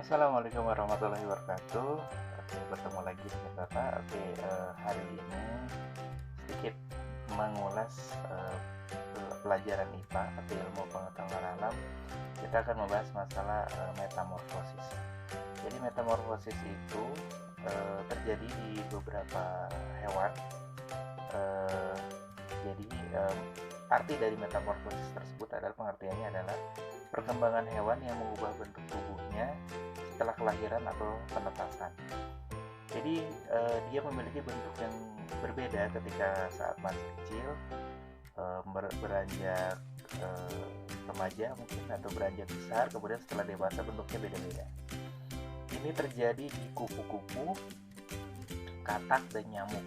Assalamualaikum warahmatullahi wabarakatuh. Oke, bertemu lagi dengan Bapak. Hari ini sedikit mengulas pelajaran IPA atau ilmu pengetahuan alam. Kita akan membahas masalah metamorfosis. Jadi metamorfosis itu terjadi di beberapa hewan. Eh, jadi arti dari metamorfosis tersebut adalah pengertiannya adalah perkembangan hewan yang mengubah bentuk tubuhnya setelah kelahiran atau penetasan. Jadi dia memiliki bentuk yang berbeda ketika saat masih kecil, beranjak remaja mungkin atau beranjak besar, kemudian setelah dewasa bentuknya beda-beda. Ini terjadi di kupu-kupu, katak, dan nyamuk.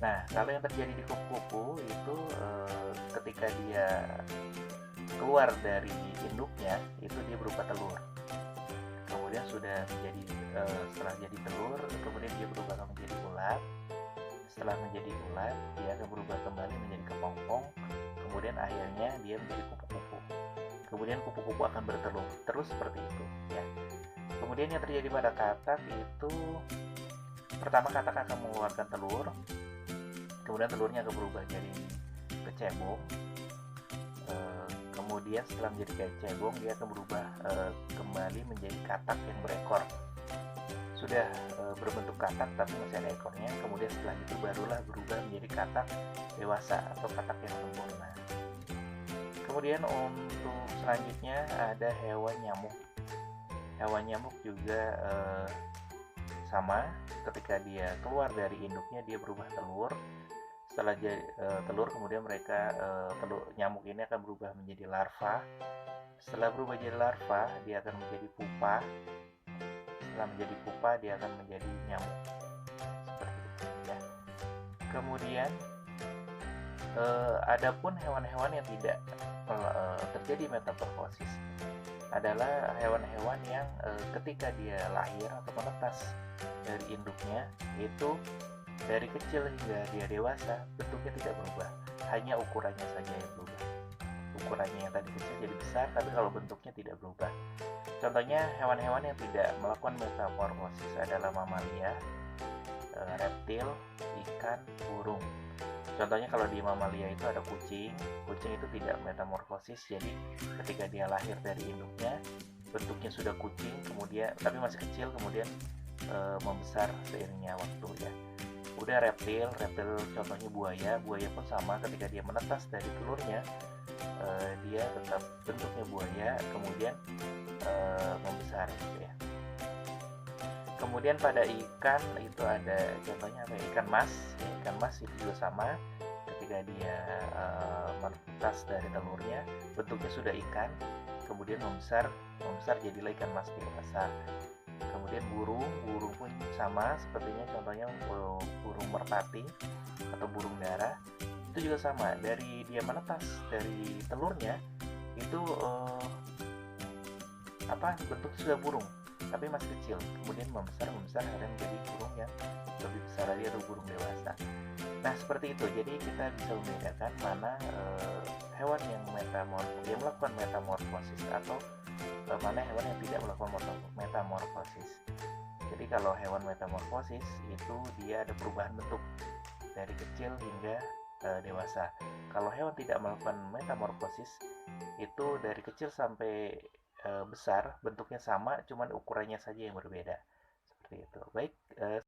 Nah, kalau yang terjadi di kupu-kupu itu ketika dia keluar dari induknya, itu dia berupa telur. Kemudian sudah menjadi setelah jadi telur, kemudian dia berubah menjadi ulat. Setelah menjadi ulat, dia akan berubah kembali menjadi kepompong. Kemudian akhirnya dia menjadi kupu-kupu. Kemudian kupu-kupu akan bertelur terus seperti itu, ya. Kemudian yang terjadi pada katak itu pertama katak akan mengeluarkan telur, kemudian telurnya akan berubah jadi kecebong. Kemudian setelah menjadi kecebong, dia akan berubah kembali menjadi katak yang berekor. Sudah berbentuk katak tapi masih ada ekornya. Kemudian setelah itu barulah berubah menjadi katak dewasa atau katak yang sempurna. Kemudian untuk selanjutnya ada hewan nyamuk. Hewan nyamuk juga sama, ketika dia keluar dari induknya dia berubah telur. Setelah telur, kemudian mereka nyamuk ini akan berubah menjadi larva. Setelah berubah jadi larva, dia akan menjadi pupa. Setelah menjadi pupa, dia akan menjadi nyamuk. Seperti itu, ya. Kemudian adapun hewan-hewan yang tidak terjadi metamorfosis adalah hewan-hewan yang ketika dia lahir atau menetas dari induknya, itu dari kecil hingga dia dewasa bentuknya tidak berubah, hanya ukurannya saja yang berubah. Ukurannya yang tadi kecil jadi besar, tapi kalau bentuknya tidak berubah. Contohnya hewan-hewan yang tidak melakukan metamorfosis adalah mamalia, reptil, ikan, burung. Contohnya kalau di mamalia itu ada kucing. Kucing itu tidak metamorfosis, jadi ketika dia lahir dari induknya bentuknya sudah kucing, kemudian tapi masih kecil, kemudian membesar seiringnya waktu, ya. Udah reptil contohnya buaya pun sama, ketika dia menetas dari telurnya dia tetap bentuknya buaya, kemudian membesar, gitu ya. Kemudian pada ikan itu ada contohnya apa? Ikan mas. Ya, ikan mas itu juga sama, ketika dia menetas dari telurnya bentuknya sudah ikan, kemudian membesar jadilah ikan mas dewasa. Kemudian burung pun sama sepertinya, contohnya burung merpati atau burung dara. Itu juga sama, dari dia menetas dari telurnya itu bentuk sudah burung tapi masih kecil, kemudian membesar akhirnya menjadi burung yang lebih besar lagi atau burung dewasa. Nah, seperti itu. Jadi kita bisa membedakan mana hewan yang melakukan metamorfosis atau mana hewan yang tidak melakukan metamorfosis. Jadi kalau hewan metamorfosis itu dia ada perubahan bentuk dari kecil hingga dewasa. Kalau hewan tidak melakukan metamorfosis itu dari kecil sampai besar bentuknya sama, cuman ukurannya saja yang berbeda. Seperti itu. Baik,